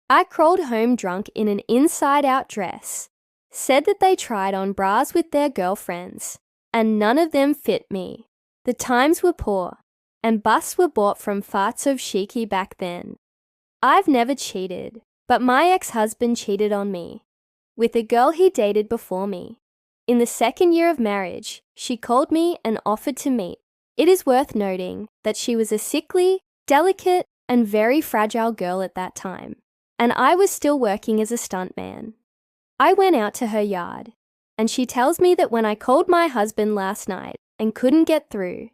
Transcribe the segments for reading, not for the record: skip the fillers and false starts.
I crawled home drunk in an inside-out dress, said that they tried on bras with their girlfriends, and none of them fit me. The times were poor, and busts were bought from fartsovschiki back then. I've never cheated, but my ex-husband cheated on me, with a girl he dated before me. In the second year of marriage, she called me and offered to meet. It is worth noting that she was a sickly, delicate, and very fragile girl at that time, and I was still working as a stuntman. I went out to her yard, and she tells me that when I called my husband last night and couldn't get through,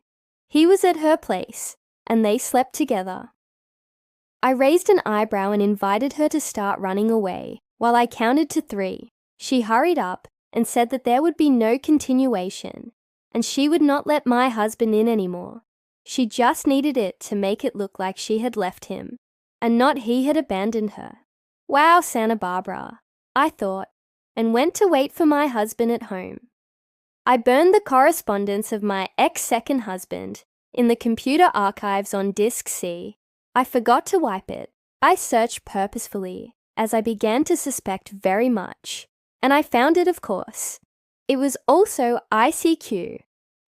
he was at her place, and they slept together. I raised an eyebrow and invited her to start running away while I counted to 3. She hurried up and said that there would be no continuation, and she would not let my husband in anymore. She just needed it to make it look like she had left him, and not he had abandoned her. Wow, Santa Barbara, I thought, and went to wait for my husband at home. I burned the correspondence of my ex-second husband in the computer archives on disk C. I forgot to wipe it. I searched purposefully, as I began to suspect very much, and I found it, of course. It was also ICQ.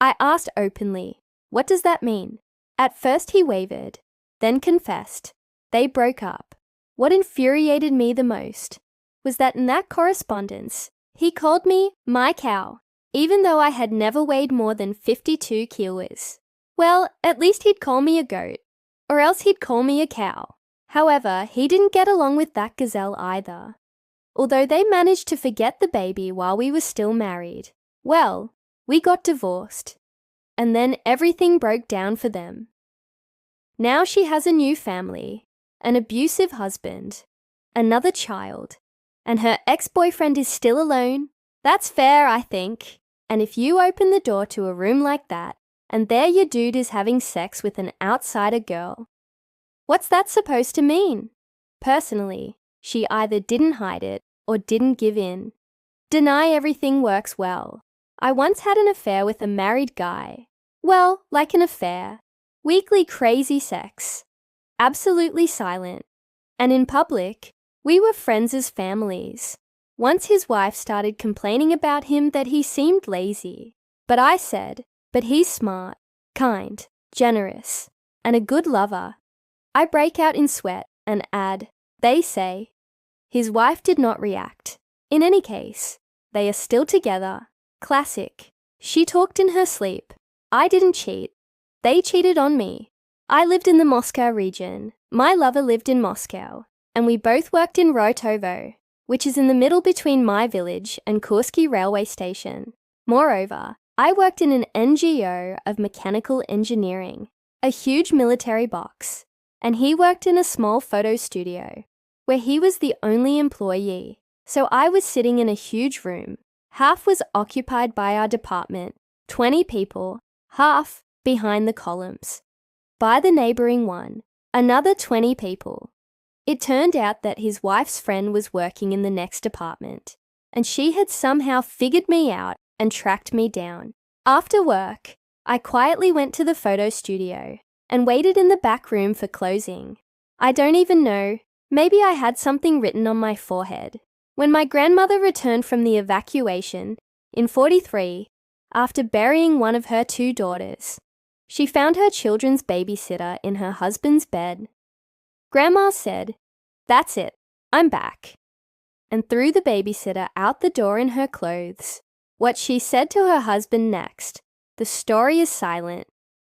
I asked openly, "What does that mean?" At first he wavered, then confessed. They broke up. What infuriated me the most was that in that correspondence, he called me my cow, even though I had never weighed more than 52 kilos. Well, at least he'd call me a goat, or else he'd call me a cow. However, he didn't get along with that gazelle either. Although they managed to forget the baby while we were still married. Well, we got divorced, and then everything broke down for them. Now she has a new family, an abusive husband, another child, and her ex-boyfriend is still alone. That's fair, I think. And if you open the door to a room like that, and there your dude is having sex with an outsider girl, what's that supposed to mean? Personally, she either didn't hide it or didn't give in. Deny everything works well. I once had an affair with a married guy. Well, like an affair. Weekly crazy sex. Absolutely silent. And in public, we were friends as families. Once his wife started complaining about him that he seemed lazy. But I said, but he's smart, kind, generous, and a good lover. I break out in sweat and add, they say. His wife did not react. In any case, they are still together. Classic. She talked in her sleep. I didn't cheat. They cheated on me. I lived in the Moscow region. My lover lived in Moscow, and we both worked in Rotovo, which is in the middle between my village and Kursky railway station. Moreover, I worked in an NGO of mechanical engineering, a huge military box, and he worked in a small photo studio, where he was the only employee. So I was sitting in a huge room. Half was occupied by our department, 20 people, half behind the columns. By the neighboring one, another 20 people. It turned out that his wife's friend was working in the next apartment, and she had somehow figured me out and tracked me down. After work, I quietly went to the photo studio and waited in the back room for closing. I don't even know, maybe I had something written on my forehead. When my grandmother returned from the evacuation in 43, after burying one of her 2 daughters, she found her children's babysitter in her husband's bed. Grandma said, "That's it, I'm back," and threw the babysitter out the door in her clothes. What she said to her husband next, the story is silent.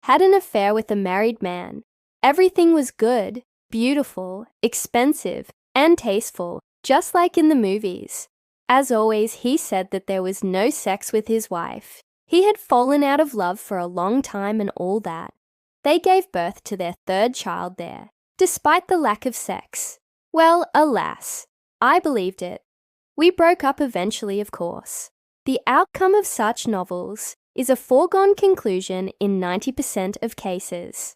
Had an affair with a married man. Everything was good, beautiful, expensive, and tasteful, just like in the movies. As always, he said that there was no sex with his wife. He had fallen out of love for a long time and all that. They gave birth to their 3rd child there, despite the lack of sex. Well, alas, I believed it. We broke up eventually, of course. The outcome of such novels is a foregone conclusion in 90% of cases.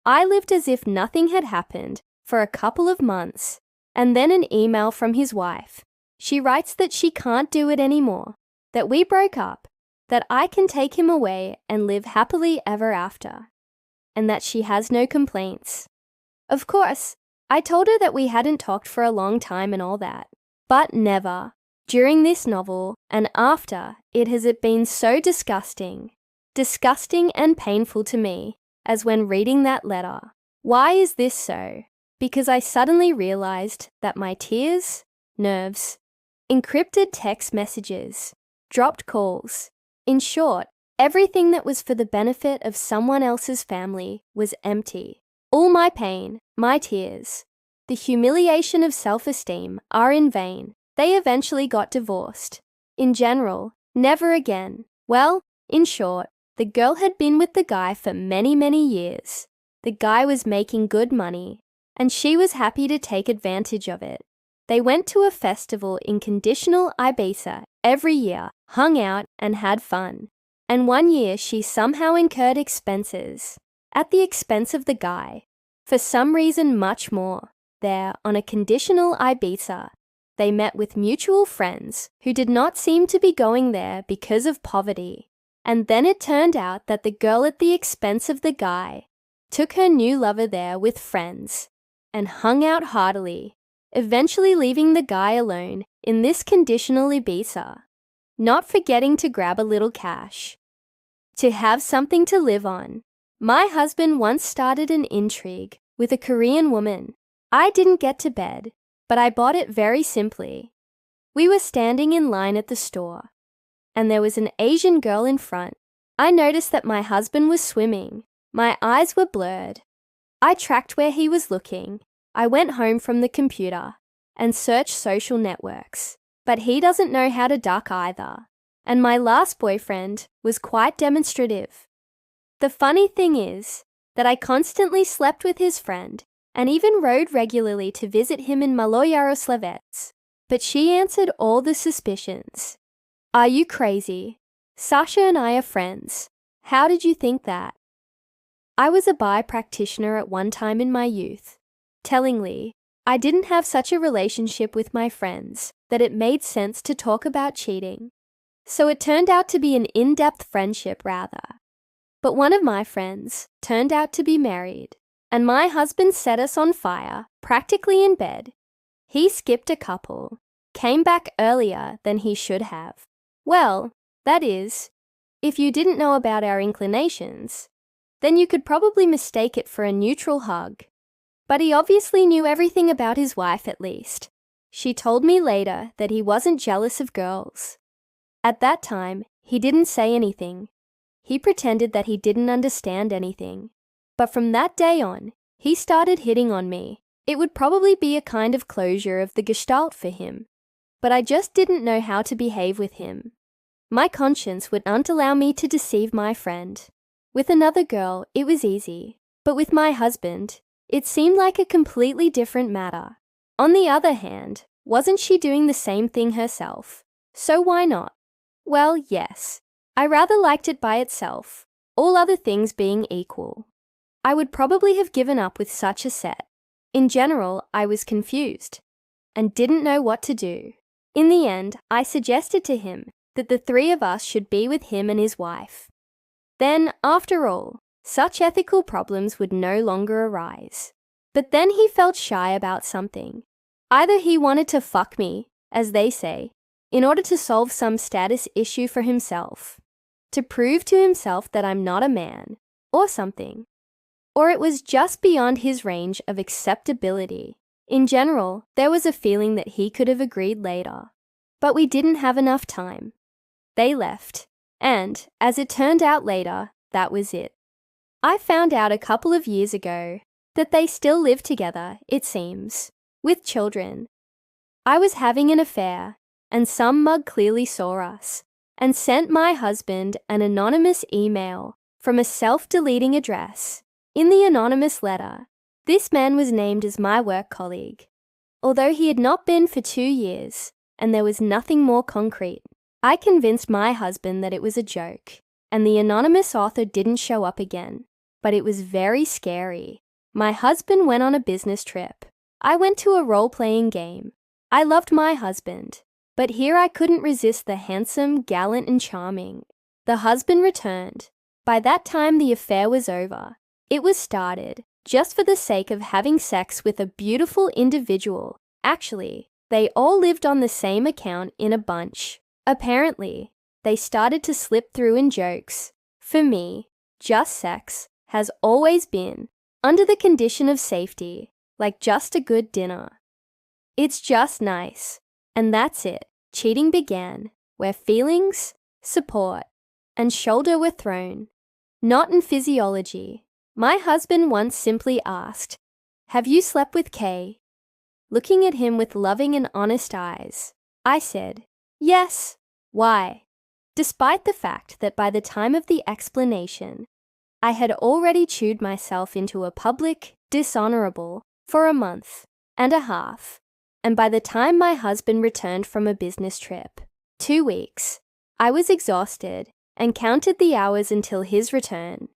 I lived as if nothing had happened for a couple of months, and then an email from his wife. She writes that she can't do it anymore, that we broke up, that I can take him away and live happily ever after, and that she has no complaints. Of course, I told her that we hadn't talked for a long time and all that. But never, during this novel and after it, has it been so disgusting and painful to me as when reading that letter. Why is this so? Because I suddenly realized that my tears, nerves, encrypted text messages, dropped calls, in short, everything that was for the benefit of someone else's family was empty. All my pain, my tears, the humiliation of self-esteem are in vain. They eventually got divorced. In general, never again. Well, in short, the girl had been with the guy for many, many years. The guy was making good money, and she was happy to take advantage of it. They went to a festival in conditional Ibiza every year, hung out and had fun. And one year she somehow incurred expenses, at the expense of the guy. For some reason much more, there, on a conditional Ibiza, they met with mutual friends who did not seem to be going there because of poverty. And then it turned out that the girl at the expense of the guy took her new lover there with friends and hung out heartily, eventually leaving the guy alone in this conditional Ibiza, not forgetting to grab a little cash, to have something to live on. My husband once started an intrigue with a Korean woman. I didn't get to bed, but I bought it very simply. We were standing in line at the store, and there was an Asian girl in front. I noticed that my husband was swimming. My eyes were blurred. I tracked where he was looking. I went home from the computer and searched social networks, but he doesn't know how to duck either. And my last boyfriend was quite demonstrative. The funny thing is that I constantly slept with his friend and even rode regularly to visit him in Maloyaroslavets, but she answered all the suspicions. Are you crazy? Sasha and I are friends. How did you think that? I was a bi practitioner at one time in my youth. Tellingly, I didn't have such a relationship with my friends that it made sense to talk about cheating. So it turned out to be an in-depth friendship rather. But one of my friends turned out to be married, and my husband set us on fire, practically in bed. He skipped a couple, came back earlier than he should have. Well, that is, if you didn't know about our inclinations, then you could probably mistake it for a neutral hug. But he obviously knew everything about his wife at least. She told me later that he wasn't jealous of girls. At that time, he didn't say anything. He pretended that he didn't understand anything. But from that day on, he started hitting on me. It would probably be a kind of closure of the gestalt for him. But I just didn't know how to behave with him. My conscience would not allow me to deceive my friend. With another girl, it was easy. But with my husband, it seemed like a completely different matter. On the other hand, wasn't she doing the same thing herself? So why not? Well, yes. I rather liked it by itself, all other things being equal. I would probably have given up with such a set. In general, I was confused and didn't know what to do. In the end, I suggested to him that the three of us should be with him and his wife. Then, after all, such ethical problems would no longer arise. But then he felt shy about something. Either he wanted to fuck me, as they say, in order to solve some status issue for himself, to prove to himself that I'm not a man, or something. Or it was just beyond his range of acceptability. In general, there was a feeling that he could have agreed later. But we didn't have enough time. They left, and, as it turned out later, that was it. I found out a couple of years ago that they still live together, it seems, with children. I was having an affair, and some mug clearly saw us, and sent my husband an anonymous email from a self-deleting address. In the anonymous letter, this man was named as my work colleague, although he had not been for 2 years, and there was nothing more concrete. I convinced my husband that it was a joke, and the anonymous author didn't show up again. But it was very scary. My husband went on a business trip. I went to a role-playing game. I loved my husband, but here I couldn't resist the handsome, gallant, and charming. The husband returned. By that time the affair was over. It was started, just for the sake of having sex with a beautiful individual. Actually, they all lived on the same account in a bunch. Apparently, they started to slip through in jokes. For me, just sex has always been, under the condition of safety, like just a good dinner. It's just nice, and that's it. Cheating began where feelings, support, and shoulder were thrown, not in physiology. My husband once simply asked, "Have you slept with Kay?" Looking at him with loving and honest eyes, I said, "Yes." Why? Despite the fact that by the time of the explanation, I had already chewed myself into a public, dishonorable, for a month and a half, and by the time my husband returned from a business trip, 2 weeks, I was exhausted and counted the hours until his return.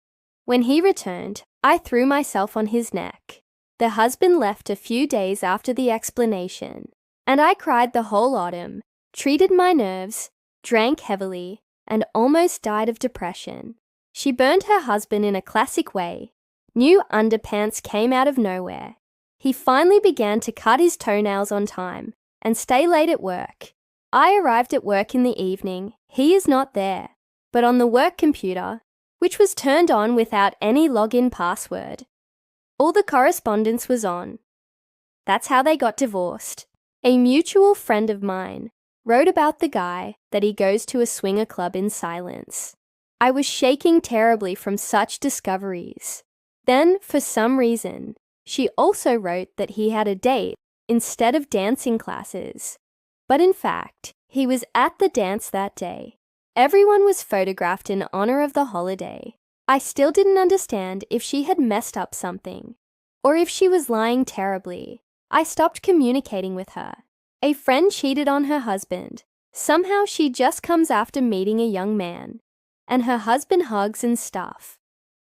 When he returned, I threw myself on his neck. The husband left a few days after the explanation, and I cried the whole autumn, treated my nerves, drank heavily, and almost died of depression. She burned her husband in a classic way. New underpants came out of nowhere. He finally began to cut his toenails on time and stay late at work. I arrived at work in the evening. He is not there, but on the work computer, which was turned on without any login password. All the correspondence was on. That's how they got divorced. A mutual friend of mine wrote about the guy that he goes to a swinger club in silence. I was shaking terribly from such discoveries. Then, for some reason, she also wrote that he had a date instead of dancing classes. But in fact, he was at the dance that day. Everyone was photographed in honor of the holiday. I still didn't understand if she had messed up something, or if she was lying terribly. I stopped communicating with her. A friend cheated on her husband. Somehow she just comes after meeting a young man, and her husband hugs and stuff.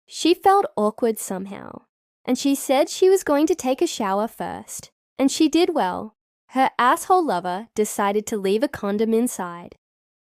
She felt awkward somehow, and she said she was going to take a shower first, and she did well. Her asshole lover decided to leave a condom inside.